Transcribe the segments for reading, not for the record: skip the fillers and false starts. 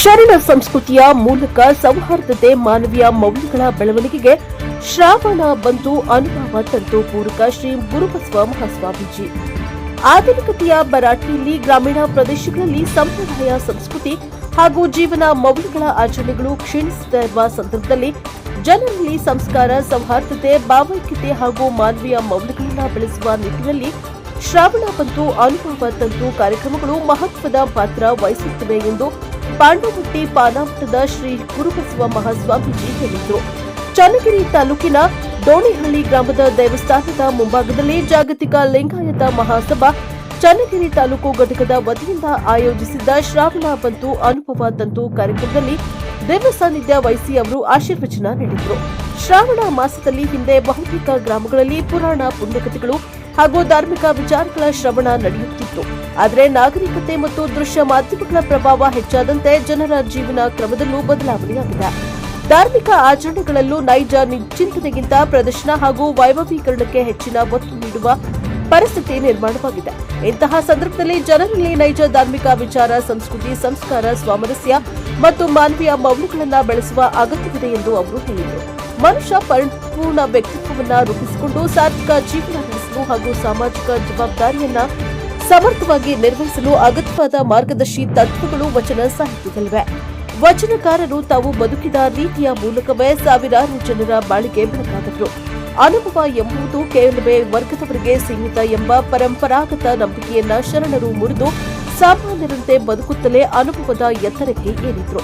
ಶರಣ ಸಂಸ್ಕೃತಿಯ ಮೂಲಕ ಸೌಹಾರ್ದತೆ ಮಾನವೀಯ ಮೌಲ್ಯಗಳ ಬೆಳವಣಿಗೆಗೆ ಶ್ರಾವಣ ಬಂತು ಅನುಭವ ತಂತು ಪೂರಕ ಶ್ರೀ ಗುರುಬಸವ ಮಹಾಸ್ವಾಮೀಜಿ. ಆಧುನಿಕತೆಯ ಭರಾಟೆಯಲ್ಲಿ ಗ್ರಾಮೀಣ ಪ್ರದೇಶಗಳಲ್ಲಿ ಸಂಪ್ರದಾಯ ಸಂಸ್ಕೃತಿ ಹಾಗೂ ಜೀವನ ಮೌಲ್ಯಗಳ ಆಚರಣೆಗಳು ಕ್ಷೀಣಿಸುತ್ತಿರುವ ಸಂದರ್ಭದಲ್ಲಿ ಜನರಲ್ಲಿ ಸಂಸ್ಕಾರ, ಸೌಹಾರ್ದತೆ, ಭಾವೈಕ್ಯತೆ ಹಾಗೂ ಮಾನವೀಯ ಮೌಲ್ಯಗಳನ್ನು ಬೆಳೆಸುವ ನಿಟ್ಟಿನಲ್ಲಿ ಶ್ರಾವಣ ಬಂತು ಅನುಭವ ತಂತು ಕಾರ್ಯಕ್ರಮಗಳು ಮಹತ್ವದ ಪಾತ್ರ ವಹಿಸುತ್ತವೆ ಎಂದು ಪಾಂಡವಟ್ಟಿ ಪಾನಾಮಠದ ಶ್ರೀ ಗುರುಬಸವ ಮಹಾಸ್ವಾಮೀಜಿ ಹೇಳಿದರು. ಚನ್ನಗಿರಿ ತಾಲೂಕಿನ ಡೋಣಿಹಳ್ಳಿ ಗ್ರಾಮದ ದೇವಸ್ಥಾನದ ಮುಂಭಾಗದಲ್ಲಿ ಜಾಗತಿಕ ಲಿಂಗಾಯತ ಮಹಾಸಭಾ ಚನ್ನಗಿರಿ ತಾಲೂಕು ಘಟಕದ ವತಿಯಿಂದ ಆಯೋಜಿಸಿದ್ದ ಶ್ರಾವಣ ಬಂತು ಅನುಭವ ತಂತು ಕಾರ್ಯಕ್ರಮದಲ್ಲಿ ದಿವ್ಯ ಸಾನ್ನಿಧ್ಯ ವಹಿಸಿ ಅವರು ಆಶೀರ್ವಚನ ನೀಡಿದರು. ಶ್ರಾವಣ ಮಾಸದಲ್ಲಿ ಹಿಂದೆ ಬಹುತೇಕ ಗ್ರಾಮಗಳಲ್ಲಿ ಪುರಾಣ, ಪುಣ್ಯಕಥೆಗಳು ಹಾಗೂ ಧಾರ್ಮಿಕ ವಿಚಾರಗಳ ಶ್ರವಣ ನಡೆಯುತ್ತಿತ್ತು. ಆದರೆ ನಾಗರಿಕತೆ ಮತ್ತು ದೃಶ್ಯ ಮಾಧ್ಯಮಗಳ ಪ್ರಭಾವ ಹೆಚ್ಚಾದಂತೆ ಜನರ ಜೀವನ ಕ್ರಮದಲ್ಲೂ ಬದಲಾವಣೆಯಾಗಿದೆ. ಧಾರ್ಮಿಕ ಆಚರಣೆಗಳಲ್ಲೂ ನೈಜ ಚಿಂತನೆಗಿಂತ ಪ್ರದರ್ಶನ ಹಾಗೂ ವೈಭವೀಕರಣಕ್ಕೆ ಹೆಚ್ಚಿನ ಒತ್ತು ನೀಡುವ ಪರಿಸ್ಥಿತಿ ನಿರ್ಮಾಣವಾಗಿದೆ. ಇಂತಹ ಸಂದರ್ಭದಲ್ಲಿ ಜನರಲ್ಲಿ ನೈಜ ಧಾರ್ಮಿಕ ವಿಚಾರ, ಸಂಸ್ಕೃತಿ, ಸಂಸ್ಕಾರ, ಸ್ವಾಮರಸ್ಯ ಮತ್ತು ಮಾನವೀಯ ಮೌಲ್ಯಗಳನ್ನು ಬೆಳೆಸುವ ಅಗತ್ಯವಿದೆ ಎಂದು ಅವರು ಹೇಳಿದರು. ಮನುಷ್ಯ ಪರಿಪೂರ್ಣ ವ್ಯಕ್ತಿತ್ವವನ್ನು ರೂಪಿಸಿಕೊಂಡು ಸಾರ್ಥಕ ಜೀವನ ನಡೆಸಲು ಹಾಗೂ ಸಾಮಾಜಿಕ ಜವಾಬ್ದಾರಿಯನ್ನ ಸಮರ್ಥವಾಗಿ ನಿರ್ವಹಿಸಲು ಅಗತ್ಯವಾದ ಮಾರ್ಗದರ್ಶಿ ತತ್ವಗಳು ವಚನ ಸಾಹಿತ್ಯದಲ್ಲಿವೆ. ವಚನಕಾರರು ತಾವು ಬದುಕಿದ ರೀತಿಯ ಮೂಲಕವೇ ಸಾವಿರಾರು ಜನರ ಬಾಳಿಗೆ ಬೆಳಕಾದರು. ಅನುಭವ ಎಂಬುದು ಕೇವಲವೇ ವರ್ಗದವರಿಗೆ ಸೀಮಿತ ಎಂಬ ಪರಂಪರಾಗತ ನಂಬಿಕೆಯನ್ನ ಶರಣರು ಮುರಿದು ಸಾಮಾನ್ಯರಂತೆ ಬದುಕುತ್ತಲೇ ಅನುಭವದ ಎತ್ತರಕ್ಕೆ ಏರಿದ್ರು.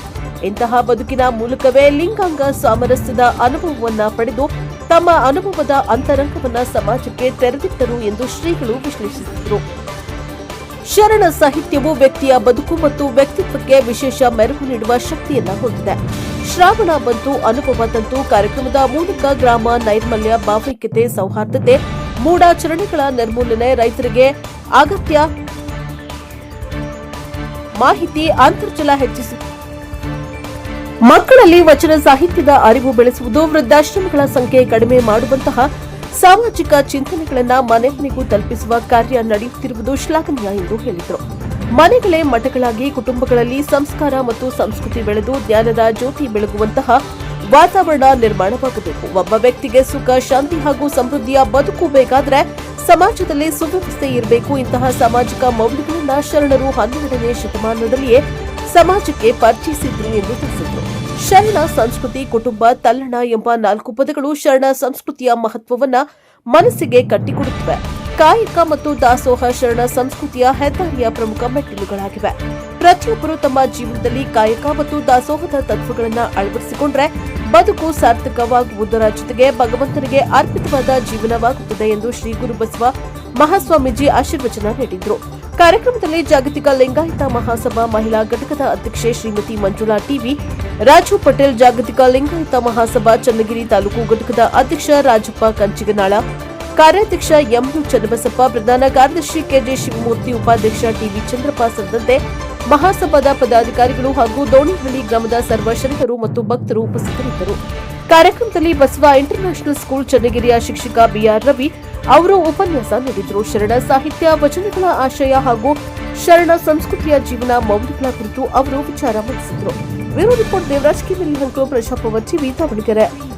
ಇಂತಹ ಬದುಕಿನ ಮೂಲಕವೇ ಲಿಂಗಾಂಗ ಸಾಮರಸ್ಯದ ಅನುಭವವನ್ನ ಪಡೆದು ತಮ್ಮ ಅನುಭವದ ಅಂತರಂಗವನ್ನ ಸಮಾಜಕ್ಕೆ ತೆರೆದಿಟ್ಟರು ಎಂದು ಶ್ರೀಗಳು ವಿಶ್ಲೇಷಿಸಿದರು. ಶರಣ ಸಾಹಿತ್ಯವು ವ್ಯಕ್ತಿಯ ಬದುಕು ಮತ್ತು ವ್ಯಕ್ತಿತ್ವಕ್ಕೆ ವಿಶೇಷ ಮೆರುಗು ನೀಡುವ ಶಕ್ತಿಯನ್ನ ಹೊಂದಿದೆ. ಶ್ರಾವಣ ಬಂತು ಅನುಭವ ತಂತು ಕಾರ್ಯಕ್ರಮದ ಮೂಲಕ ಗ್ರಾಮ ನೈರ್ಮಲ್ಯ, ಭಾವೈಕ್ಯತೆ, ಸೌಹಾರ್ದತೆ, ಮೂಢಾಚರಣೆಗಳ ನಿರ್ಮೂಲನೆ, ರೈತರಿಗೆ ಅಗತ್ಯ ಮಾಹಿತಿ, ಅಂತರ್ಜಲ ಹೆಚ್ಚಿಸುವುದು, ಮಕ್ಕಳಲ್ಲಿ ವಚನ ಸಾಹಿತ್ಯದ ಅರಿವು ಬೆಳೆಸುವುದು, ವೃದ್ಧಾಶ್ರಮಗಳ ಸಂಖ್ಯೆ ಕಡಿಮೆ ಮಾಡುವಂತಹ ಸಾಮಾಜಿಕ ಚಿಂತನೆಗಳನ್ನು ಮನೆ ಮನೆಗೂ ತಲುಪಿಸುವ ಕಾರ್ಯ ನಡೆಯುತ್ತಿರುವುದು ಶ್ಲಾಘನೀಯ ಎಂದು ಹೇಳಿದರು. ಮನೆಗಳೇ ಮಠಗಳಾಗಿ ಕುಟುಂಬಗಳಲ್ಲಿ ಸಂಸ್ಕಾರ ಮತ್ತು ಸಂಸ್ಕೃತಿ ಬೆಳೆದು ಜ್ಞಾನದ ಜ್ಯೋತಿ ಬೆಳಗುವಂತಹ ವಾತಾವರಣ ನಿರ್ಮಾಣವಾಗಬೇಕು. ಒಬ್ಬ ವ್ಯಕ್ತಿಗೆ ಸುಖ, ಶಾಂತಿ ಹಾಗೂ ಸಮೃದ್ಧಿಯ ಬದುಕು ಬೇಕಾದರೆ ಸಮಾಜದಲ್ಲಿ ಸುವ್ಯವಸ್ಥೆ ಇರಬೇಕು. ಇಂತಹ ಸಾಮಾಜಿಕ ಮೌಲ್ಯಗಳನ್ನು ಶರಣರು 12ನೇ ಶತಮಾನದಲ್ಲಿಯೇ ಸಮಾಜಕ್ಕೆ ಪರಿಚಯಿಸಿದ್ರು ಎಂದು ತಿಳಿಸಿದರು. ಶರಣ ಸಂಸ್ಕೃತಿ, ಕುಟುಂಬ, ತಲ್ಲಣ ಎಂಬ 4 ಪದಗಳು ಶರಣ ಸಂಸ್ಕೃತಿಯ ಮಹತ್ವವನ್ನ ಮನಸ್ಸಿಗೆ ಕಟ್ಟಿಕೊಡುತ್ತವೆ. ಕಾಯಕ ಮತ್ತು ದಾಸೋಹ ಶರಣ ಸಂಸ್ಕೃತಿಯ ಹೆದ್ದಾರಿಯ ಪ್ರಮುಖ ಮೆಟ್ಟಿಲುಗಳಾಗಿವೆ. ಪ್ರತಿಯೊಬ್ಬರು ತಮ್ಮ ಜೀವನದಲ್ಲಿ ಕಾಯಕ ಮತ್ತು ದಾಸೋಹದ ತತ್ವಗಳನ್ನು ಅಳವಡಿಸಿಕೊಂಡ್ರೆ ಬದುಕು ಸಾರ್ಥಕವಾಗುವುದರ ಜೊತೆಗೆ ಭಗವಂತನಿಗೆ ಅರ್ಪಿತವಾದ ಜೀವನವಾಗುತ್ತದೆ ಎಂದು ಶ್ರೀ ಗುರುಬಸವ ಮಹಾಸ್ವಾಮೀಜಿ ಆಶೀರ್ವಚನ ನೀಡಿದರು. ಕಾರ್ಯಕ್ರಮದಲ್ಲಿ ಜಾಗತಿಕ ಲಿಂಗಾಯತ ಮಹಾಸಭಾ ಮಹಿಳಾ ಘಟಕದ ಅಧ್ಯಕ್ಷೆ ಶ್ರೀಮತಿ ಮಂಜುಳಾ ಟಿವಿ, ರಾಜು ಪಟೇಲ್, ಜಾಗತಿಕ ಲಿಂಗಾಯತ ಮಹಾಸಭಾ ಚನ್ನಗಿರಿ ತಾಲೂಕು ಘಟಕದ ಅಧ್ಯಕ್ಷ ರಾಜಪ್ಪ ಕಂಚಿಗನಾಳ, ಕಾರ್ಯಾಧ್ಯಕ್ಷ ಎಂಯು ಚನ್ನಬಸಪ್ಪ, ಪ್ರಧಾನ ಕಾರ್ಯದರ್ಶಿ ಕೆಜೆ ಶಿವಮೂರ್ತಿ, ಉಪಾಧ್ಯಕ್ಷ ಟಿವಿ ಚಂದ್ರಪ್ಪ ಸೇರಿದಂತೆ ಮಹಾಸಭಾದ ಪದಾಧಿಕಾರಿಗಳು ಹಾಗೂ ದೋಣಿಹಳ್ಳಿ ಗ್ರಾಮದ ಸರ್ವ ಶರಣರು ಮತ್ತು ಭಕ್ತರು ಉಪಸ್ಥಿತರಿದ್ದರು. ಕಾರ್ಯಕ್ರಮದಲ್ಲಿ ಬಸವ ಇಂಟರ್ನ್ಯಾಷನಲ್ ಸ್ಕೂಲ್ ಚನ್ನಗಿರಿಯ ಶಿಕ್ಷಕ ಬಿಆರ್ ರವಿ ಅವರು ಉಪನ್ಯಾಸ ನೀಡಿದರು. ಶರಣ ಸಾಹಿತ್ಯ, ವಚನಗಳ ಆಶಯ ಹಾಗೂ ಶರಣ ಸಂಸ್ಕೃತಿಯ ಜೀವನ ಮೌಲ್ಯಗಳ ಕುರಿತು ಅವರು ವಿಚಾರ ಮಂಡಿಸಿದರು. Bureau report Devaraj Kivili, Praja power TV, Davanagere.